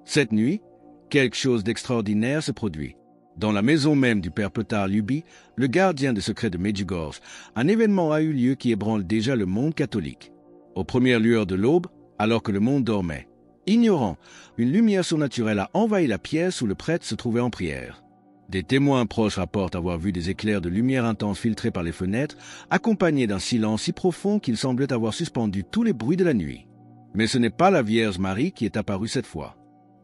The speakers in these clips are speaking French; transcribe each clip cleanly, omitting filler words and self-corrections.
Cette nuit, quelque chose d'extraordinaire se produit. Dans la maison même du père Petar Luby, le gardien des secrets de Medjugorje, un événement a eu lieu qui ébranle déjà le monde catholique. Aux premières lueurs de l'aube, alors que le monde dormait, ignorant, une lumière surnaturelle a envahi la pièce où le prêtre se trouvait en prière. Des témoins proches rapportent avoir vu des éclairs de lumière intense filtrer par les fenêtres, accompagnés d'un silence si profond qu'il semblait avoir suspendu tous les bruits de la nuit. Mais ce n'est pas la Vierge Marie qui est apparue cette fois.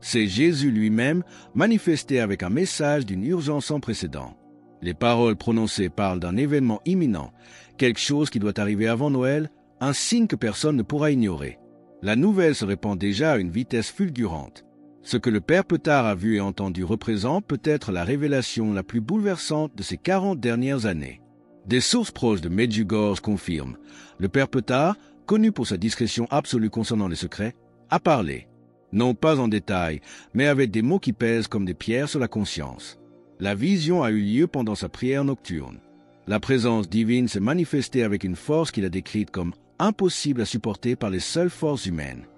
C'est Jésus lui-même, manifesté avec un message d'une urgence sans précédent. Les paroles prononcées parlent d'un événement imminent, quelque chose qui doit arriver avant Noël, un signe que personne ne pourra ignorer. La nouvelle se répand déjà à une vitesse fulgurante. Ce que le père Petar a vu et entendu représente peut-être la révélation la plus bouleversante de ces 40 dernières années. Des sources proches de Medjugorje confirment. Le père Petar, connu pour sa discrétion absolue concernant les secrets, a parlé. Non pas en détail, mais avec des mots qui pèsent comme des pierres sur la conscience. La vision a eu lieu pendant sa prière nocturne. La présence divine s'est manifestée avec une force qu'il a décrite comme impossible à supporter par les seules forces humaines.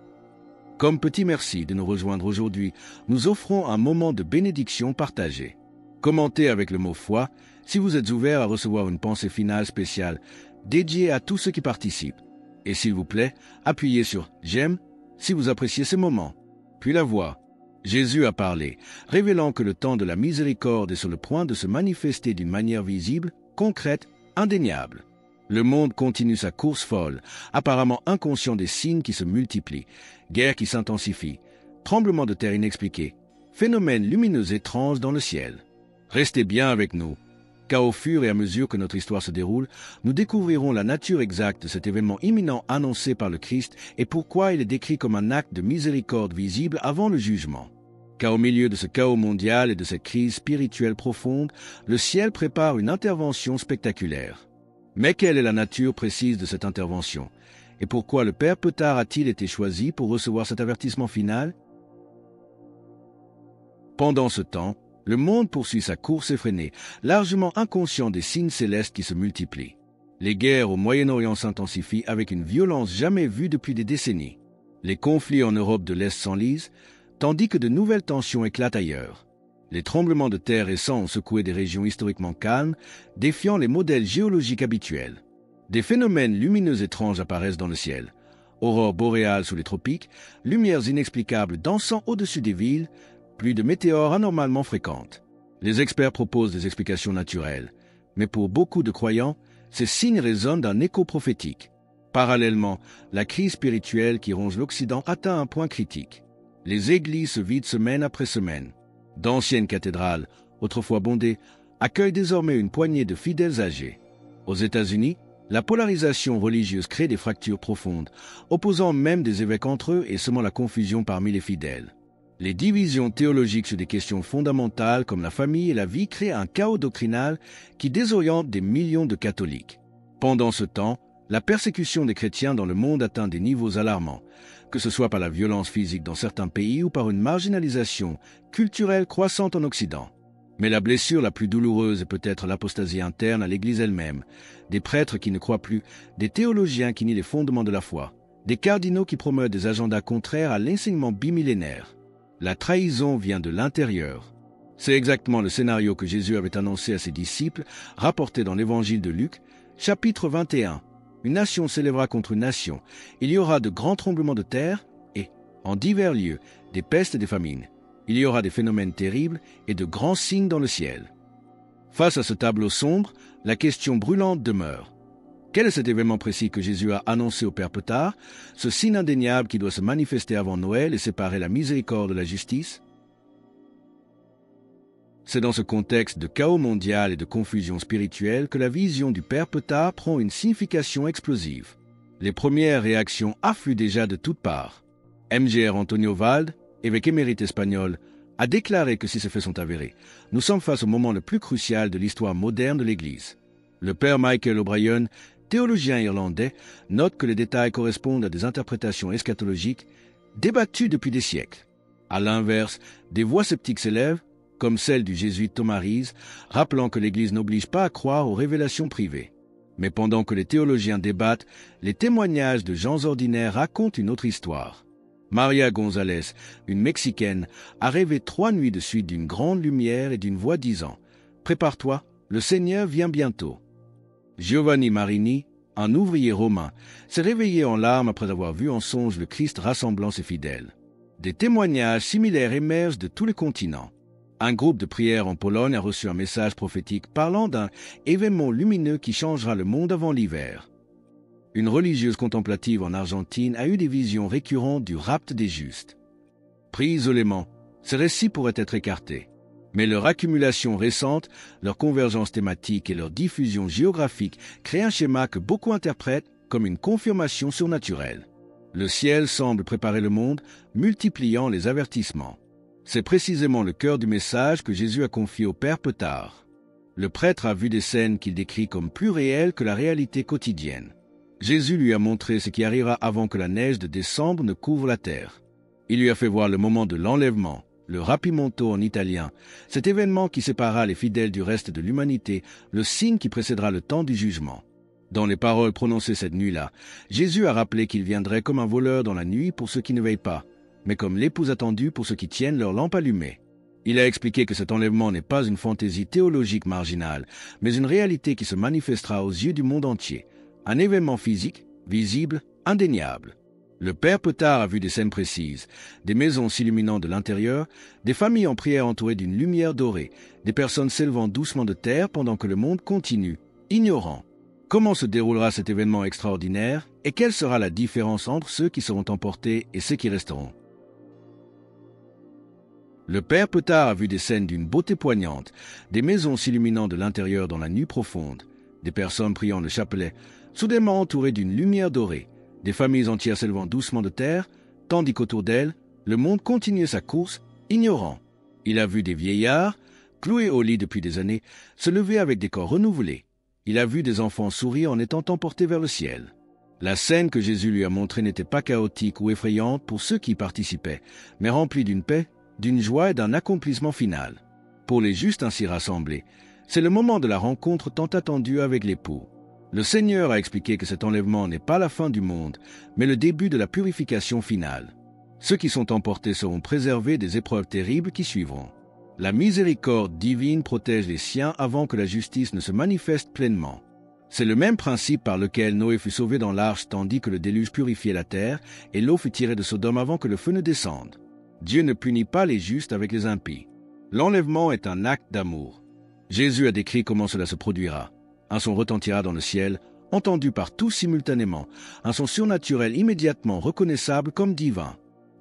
Comme petit merci de nous rejoindre aujourd'hui, nous offrons un moment de bénédiction partagée. Commentez avec le mot foi si vous êtes ouvert à recevoir une pensée finale spéciale dédiée à tous ceux qui participent. Et s'il vous plaît, appuyez sur « J'aime » si vous appréciez ces moments. Puis la voix. Jésus a parlé, révélant que le temps de la miséricorde est sur le point de se manifester d'une manière visible, concrète, indéniable. Le monde continue sa course folle, apparemment inconscient des signes qui se multiplient, guerre qui s'intensifie, tremblements de terre inexpliqués, phénomènes lumineux étranges dans le ciel. Restez bien avec nous, car au fur et à mesure que notre histoire se déroule, nous découvrirons la nature exacte de cet événement imminent annoncé par le Christ et pourquoi il est décrit comme un acte de miséricorde visible avant le jugement. Car au milieu de ce chaos mondial et de cette crise spirituelle profonde, le ciel prépare une intervention spectaculaire. Mais quelle est la nature précise de cette intervention? Et pourquoi le père Petar a-t-il été choisi pour recevoir cet avertissement final? Pendant ce temps, le monde poursuit sa course effrénée, largement inconscient des signes célestes qui se multiplient. Les guerres au Moyen-Orient s'intensifient avec une violence jamais vue depuis des décennies. Les conflits en Europe de l'Est s'enlisent, tandis que de nouvelles tensions éclatent ailleurs. Les tremblements de terre récents ont secoué des régions historiquement calmes, défiant les modèles géologiques habituels. Des phénomènes lumineux étranges apparaissent dans le ciel. Aurores boréales sous les tropiques, lumières inexplicables dansant au-dessus des villes, plus de météores anormalement fréquentes. Les experts proposent des explications naturelles, mais pour beaucoup de croyants, ces signes résonnent d'un écho prophétique. Parallèlement, la crise spirituelle qui ronge l'Occident atteint un point critique. Les églises se vident semaine après semaine. D'anciennes cathédrales, autrefois bondées, accueillent désormais une poignée de fidèles âgés. Aux États-Unis, la polarisation religieuse crée des fractures profondes, opposant même des évêques entre eux et semant la confusion parmi les fidèles. Les divisions théologiques sur des questions fondamentales comme la famille et la vie créent un chaos doctrinal qui désoriente des millions de catholiques. Pendant ce temps, la persécution des chrétiens dans le monde atteint des niveaux alarmants, que ce soit par la violence physique dans certains pays ou par une marginalisation culturelle croissante en Occident. Mais la blessure la plus douloureuse est peut-être l'apostasie interne à l'Église elle-même, des prêtres qui ne croient plus, des théologiens qui nient les fondements de la foi, des cardinaux qui promeuvent des agendas contraires à l'enseignement bimillénaire. La trahison vient de l'intérieur. C'est exactement le scénario que Jésus avait annoncé à ses disciples, rapporté dans l'évangile de Luc, chapitre 21. Une nation s'élèvera contre une nation. Il y aura de grands tremblements de terre et, en divers lieux, des pestes et des famines. Il y aura des phénomènes terribles et de grands signes dans le ciel. Face à ce tableau sombre, la question brûlante demeure. Quel est cet événement précis que Jésus a annoncé au père Petar, ce signe indéniable qui doit se manifester avant Noël et séparer la miséricorde de la justice? C'est dans ce contexte de chaos mondial et de confusion spirituelle que la vision du père Petar prend une signification explosive. Les premières réactions affluent déjà de toutes parts. Mgr Antonio Valde, évêque émérite espagnol, a déclaré que si ces faits sont avérés, nous sommes face au moment le plus crucial de l'histoire moderne de l'Église. Le père Michael O'Brien, théologien irlandais, note que les détails correspondent à des interprétations eschatologiques débattues depuis des siècles. À l'inverse, des voix sceptiques s'élèvent, comme celle du jésuite Thomas Rees, rappelant que l'Église n'oblige pas à croire aux révélations privées. Mais pendant que les théologiens débattent, les témoignages de gens ordinaires racontent une autre histoire. Maria González, une Mexicaine, a rêvé 3 nuits de suite d'une grande lumière et d'une voix disant « Prépare-toi, le Seigneur vient bientôt ». Giovanni Marini, un ouvrier romain, s'est réveillé en larmes après avoir vu en songe le Christ rassemblant ses fidèles. Des témoignages similaires émergent de tous les continents. Un groupe de prière en Pologne a reçu un message prophétique parlant d'un événement lumineux qui changera le monde avant l'hiver. Une religieuse contemplative en Argentine a eu des visions récurrentes du rapt des justes. Pris isolément, ces récits pourraient être écartés. Mais leur accumulation récente, leur convergence thématique et leur diffusion géographique créent un schéma que beaucoup interprètent comme une confirmation surnaturelle. Le ciel semble préparer le monde, multipliant les avertissements. C'est précisément le cœur du message que Jésus a confié au Père Petard. Le prêtre a vu des scènes qu'il décrit comme plus réelles que la réalité quotidienne. Jésus lui a montré ce qui arrivera avant que la neige de décembre ne couvre la terre. Il lui a fait voir le moment de l'enlèvement, le rapimento en italien, cet événement qui séparera les fidèles du reste de l'humanité, le signe qui précédera le temps du jugement. Dans les paroles prononcées cette nuit-là, Jésus a rappelé qu'il viendrait comme un voleur dans la nuit pour ceux qui ne veillent pas, mais comme l'épouse attendue pour ceux qui tiennent leur lampe allumée. Il a expliqué que cet enlèvement n'est pas une fantaisie théologique marginale, mais une réalité qui se manifestera aux yeux du monde entier, un événement physique, visible, indéniable. Le Père Petard a vu des scènes précises, des maisons s'illuminant de l'intérieur, des familles en prière entourées d'une lumière dorée, des personnes s'élevant doucement de terre pendant que le monde continue, ignorant. Comment se déroulera cet événement extraordinaire et quelle sera la différence entre ceux qui seront emportés et ceux qui resteront? Le Père Petard a vu des scènes d'une beauté poignante, des maisons s'illuminant de l'intérieur dans la nuit profonde, des personnes priant le chapelet, soudainement entourées d'une lumière dorée, des familles entières s'élevant doucement de terre, tandis qu'autour d'elles, le monde continuait sa course, ignorant. Il a vu des vieillards, cloués au lit depuis des années, se lever avec des corps renouvelés. Il a vu des enfants sourire en étant emportés vers le ciel. La scène que Jésus lui a montrée n'était pas chaotique ou effrayante pour ceux qui y participaient, mais remplie d'une paix, d'une joie et d'un accomplissement final. Pour les justes ainsi rassemblés, c'est le moment de la rencontre tant attendue avec l'époux. Le Seigneur a expliqué que cet enlèvement n'est pas la fin du monde, mais le début de la purification finale. Ceux qui sont emportés seront préservés des épreuves terribles qui suivront. La miséricorde divine protège les siens avant que la justice ne se manifeste pleinement. C'est le même principe par lequel Noé fut sauvé dans l'arche tandis que le déluge purifiait la terre et l'eau fut tirée de Sodome avant que le feu ne descende. Dieu ne punit pas les justes avec les impies. L'enlèvement est un acte d'amour. Jésus a décrit comment cela se produira. Un son retentira dans le ciel, entendu par tous simultanément, un son surnaturel immédiatement reconnaissable comme divin.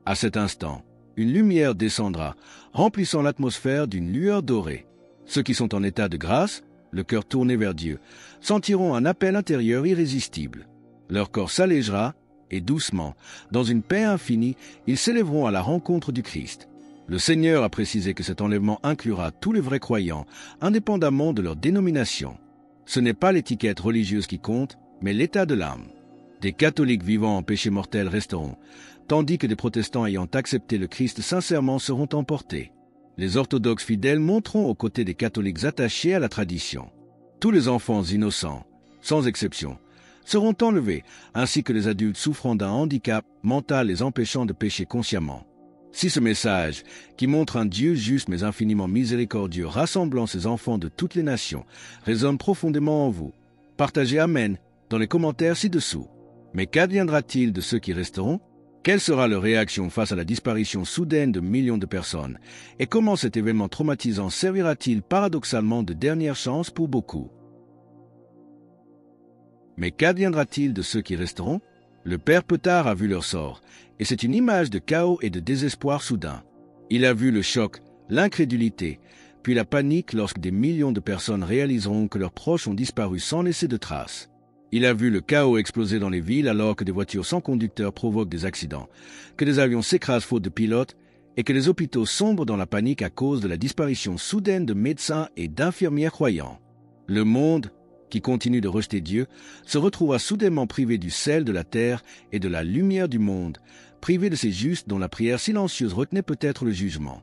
À cet instant, une lumière descendra, remplissant l'atmosphère d'une lueur dorée. Ceux qui sont en état de grâce, le cœur tourné vers Dieu, sentiront un appel intérieur irrésistible. Leur corps s'allégera, et doucement, dans une paix infinie, ils s'élèveront à la rencontre du Christ. Le Seigneur a précisé que cet enlèvement inclura tous les vrais croyants, indépendamment de leur dénomination. Ce n'est pas l'étiquette religieuse qui compte, mais l'état de l'âme. Des catholiques vivant en péché mortel resteront, tandis que des protestants ayant accepté le Christ sincèrement seront emportés. Les orthodoxes fidèles monteront aux côtés des catholiques attachés à la tradition. Tous les enfants innocents, sans exception, seront enlevés, ainsi que les adultes souffrant d'un handicap mental les empêchant de pécher consciemment. Si ce message, qui montre un Dieu juste mais infiniment miséricordieux rassemblant ses enfants de toutes les nations, résonne profondément en vous, partagez Amen dans les commentaires ci-dessous. Mais qu'adviendra-t-il de ceux qui resteront? Quelle sera leur réaction face à la disparition soudaine de millions de personnes? Et comment cet événement traumatisant servira-t-il paradoxalement de dernière chance pour beaucoup? Mais qu'adviendra-t-il de ceux qui resteront? Le Père Petard a vu leur sort, et c'est une image de chaos et de désespoir soudain. Il a vu le choc, l'incrédulité, puis la panique lorsque des millions de personnes réaliseront que leurs proches ont disparu sans laisser de traces. Il a vu le chaos exploser dans les villes alors que des voitures sans conducteur provoquent des accidents, que des avions s'écrasent faute de pilotes, et que les hôpitaux sombrent dans la panique à cause de la disparition soudaine de médecins et d'infirmières croyants. Le monde, qui continue de rejeter Dieu, se retrouvera soudainement privé du sel de la terre et de la lumière du monde, privé de ces justes dont la prière silencieuse retenait peut-être le jugement.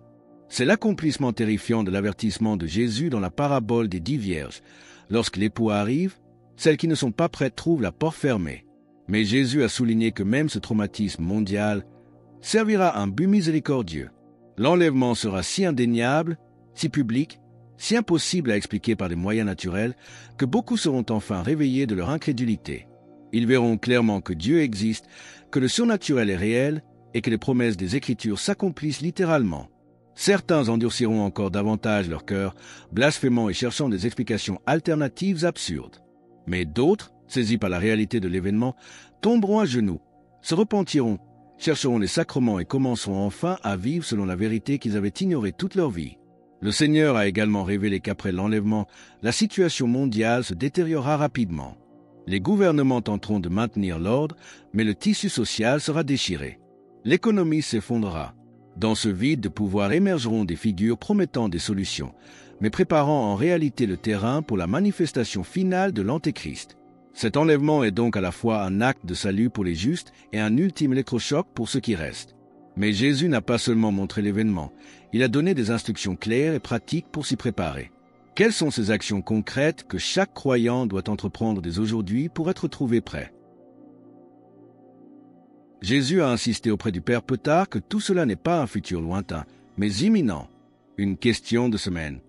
C'est l'accomplissement terrifiant de l'avertissement de Jésus dans la parabole des 10 vierges. Lorsque l'époux arrive, celles qui ne sont pas prêtes trouvent la porte fermée. Mais Jésus a souligné que même ce traumatisme mondial servira un but miséricordieux. L'enlèvement sera si indéniable, si public, si impossible à expliquer par des moyens naturels, que beaucoup seront enfin réveillés de leur incrédulité. Ils verront clairement que Dieu existe, que le surnaturel est réel et que les promesses des Écritures s'accomplissent littéralement. Certains endurciront encore davantage leur cœur, blasphémant et cherchant des explications alternatives absurdes. Mais d'autres, saisis par la réalité de l'événement, tomberont à genoux, se repentiront, chercheront les sacrements et commenceront enfin à vivre selon la vérité qu'ils avaient ignorée toute leur vie. Le Seigneur a également révélé qu'après l'enlèvement, la situation mondiale se détériorera rapidement. Les gouvernements tenteront de maintenir l'ordre, mais le tissu social sera déchiré. L'économie s'effondrera. Dans ce vide de pouvoir émergeront des figures promettant des solutions, mais préparant en réalité le terrain pour la manifestation finale de l'Antéchrist. Cet enlèvement est donc à la fois un acte de salut pour les justes et un ultime électrochoc pour ceux qui restent. Mais Jésus n'a pas seulement montré l'événement, il a donné des instructions claires et pratiques pour s'y préparer. Quelles sont ces actions concrètes que chaque croyant doit entreprendre dès aujourd'hui pour être trouvé prêt? Jésus a insisté auprès du Père Petard que tout cela n'est pas un futur lointain, mais imminent, une question de semaines.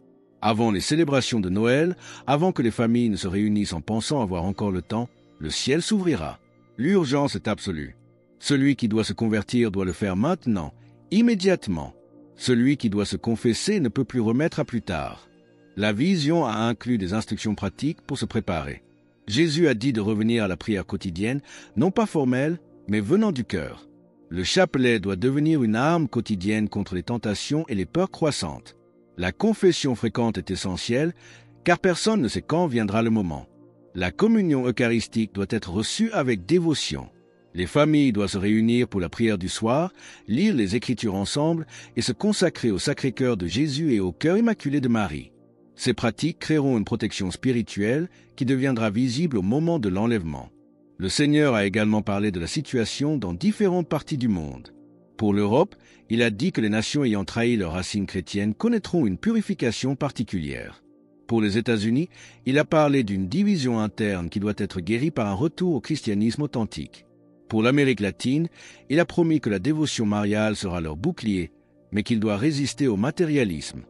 Avant les célébrations de Noël, avant que les familles ne se réunissent en pensant avoir encore le temps, le ciel s'ouvrira. L'urgence est absolue. Celui qui doit se convertir doit le faire maintenant, immédiatement. Celui qui doit se confesser ne peut plus remettre à plus tard. La vision a inclus des instructions pratiques pour se préparer. Jésus a dit de revenir à la prière quotidienne, non pas formelle, mais venant du cœur. Le chapelet doit devenir une arme quotidienne contre les tentations et les peurs croissantes. La confession fréquente est essentielle, car personne ne sait quand viendra le moment. La communion eucharistique doit être reçue avec dévotion. Les familles doivent se réunir pour la prière du soir, lire les Écritures ensemble et se consacrer au Sacré-Cœur de Jésus et au cœur immaculé de Marie. Ces pratiques créeront une protection spirituelle qui deviendra visible au moment de l'enlèvement. Le Seigneur a également parlé de la situation dans différentes parties du monde. Pour l'Europe, il a dit que les nations ayant trahi leurs racines chrétiennes connaîtront une purification particulière. Pour les États-Unis, il a parlé d'une division interne qui doit être guérie par un retour au christianisme authentique. Pour l'Amérique latine, il a promis que la dévotion mariale sera leur bouclier, mais qu'il doit résister au matérialisme.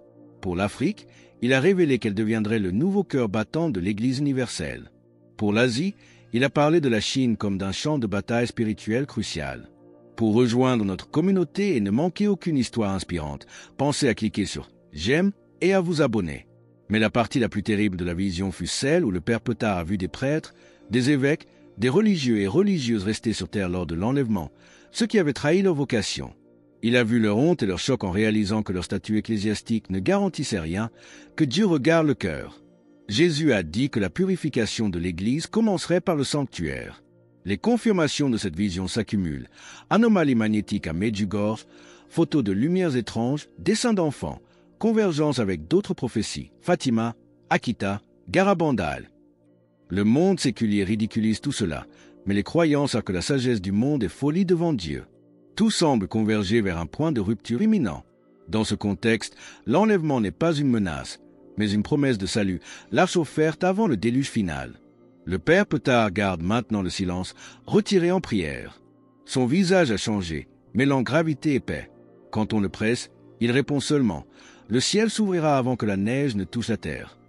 Pour l'Afrique, il a révélé qu'elle deviendrait le nouveau cœur battant de l'Église universelle. Pour l'Asie, il a parlé de la Chine comme d'un champ de bataille spirituel crucial. Pour rejoindre notre communauté et ne manquer aucune histoire inspirante, pensez à cliquer sur « J'aime » et à vous abonner. Mais la partie la plus terrible de la vision fut celle où le Père Petard a vu des prêtres, des évêques, des religieux et religieuses restés sur terre lors de l'enlèvement, ceux qui avaient trahi leur vocation. Il a vu leur honte et leur choc en réalisant que leur statut ecclésiastique ne garantissait rien, que Dieu regarde le cœur. Jésus a dit que la purification de l'Église commencerait par le sanctuaire. Les confirmations de cette vision s'accumulent. Anomalies magnétiques à Medjugorje, photos de lumières étranges, dessins d'enfants, convergence avec d'autres prophéties, Fatima, Akita, Garabandal. Le monde séculier ridiculise tout cela, mais les croyants savent que la sagesse du monde est folie devant Dieu. Tout semble converger vers un point de rupture imminent. Dans ce contexte, l'enlèvement n'est pas une menace, mais une promesse de salut, l'arche offerte avant le déluge final. Le Père Petard garde maintenant le silence, retiré en prière. Son visage a changé, mêlant gravité et paix. Quand on le presse, il répond seulement « Le ciel s'ouvrira avant que la neige ne touche la terre ».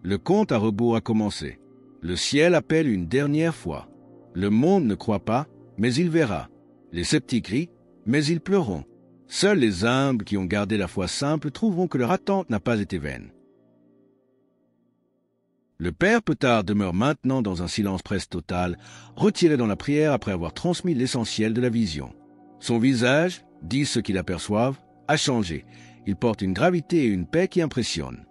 Le compte à rebours a commencé. Le ciel appelle une dernière fois. Le monde ne croit pas, mais il verra. Les sceptiques rient, mais ils pleureront. Seuls les humbles qui ont gardé la foi simple trouveront que leur attente n'a pas été vaine. Le Père Petard demeure maintenant dans un silence presque total, retiré dans la prière après avoir transmis l'essentiel de la vision. Son visage, disent ceux qui l'aperçoivent, a changé. Il porte une gravité et une paix qui impressionnent.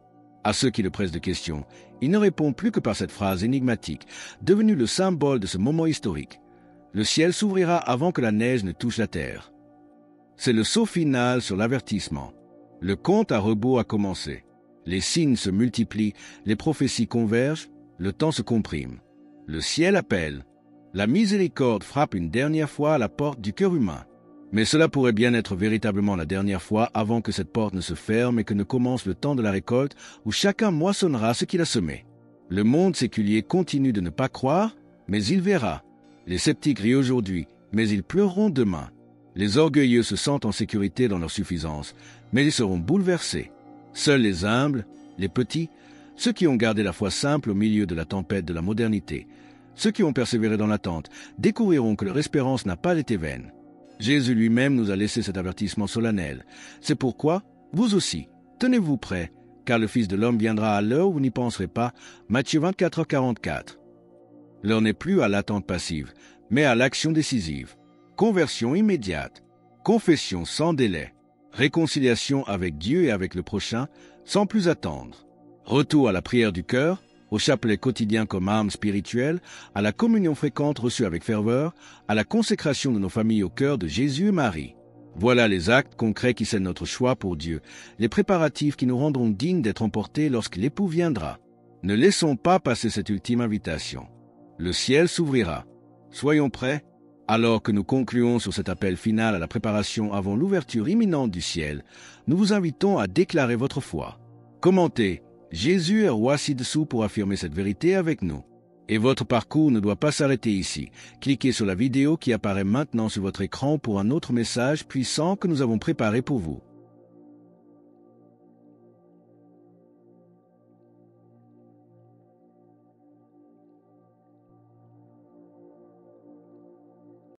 À ceux qui le pressent de questions, il ne répond plus que par cette phrase énigmatique, devenue le symbole de ce moment historique. Le ciel s'ouvrira avant que la neige ne touche la terre. C'est le saut final sur l'avertissement. Le compte à rebours a commencé. Les signes se multiplient, les prophéties convergent, le temps se comprime. Le ciel appelle. La miséricorde frappe une dernière fois à la porte du cœur humain. Mais cela pourrait bien être véritablement la dernière fois avant que cette porte ne se ferme et que ne commence le temps de la récolte où chacun moissonnera ce qu'il a semé. Le monde séculier continue de ne pas croire, mais il verra. Les sceptiques rient aujourd'hui, mais ils pleureront demain. Les orgueilleux se sentent en sécurité dans leur suffisance, mais ils seront bouleversés. Seuls les humbles, les petits, ceux qui ont gardé la foi simple au milieu de la tempête de la modernité, ceux qui ont persévéré dans l'attente, découvriront que leur espérance n'a pas été vaine. Jésus lui-même nous a laissé cet avertissement solennel. C'est pourquoi, vous aussi, tenez-vous prêts, car le Fils de l'homme viendra à l'heure où vous n'y penserez pas. Matthieu 24h44. L'heure n'est plus à l'attente passive, mais à l'action décisive. Conversion immédiate, confession sans délai, réconciliation avec Dieu et avec le prochain, sans plus attendre. Retour à la prière du cœur, au chapelet quotidien comme arme spirituelle, à la communion fréquente reçue avec ferveur, à la consécration de nos familles au cœur de Jésus et Marie. Voilà les actes concrets qui scellent notre choix pour Dieu, les préparatifs qui nous rendront dignes d'être emportés lorsque l'époux viendra. Ne laissons pas passer cette ultime invitation. Le ciel s'ouvrira. Soyons prêts. Alors que nous concluons sur cet appel final à la préparation avant l'ouverture imminente du ciel, nous vous invitons à déclarer votre foi. Commentez « Jésus est roi ci-dessous » pour affirmer cette vérité avec nous. Et votre parcours ne doit pas s'arrêter ici. Cliquez sur la vidéo qui apparaît maintenant sur votre écran pour un autre message puissant que nous avons préparé pour vous.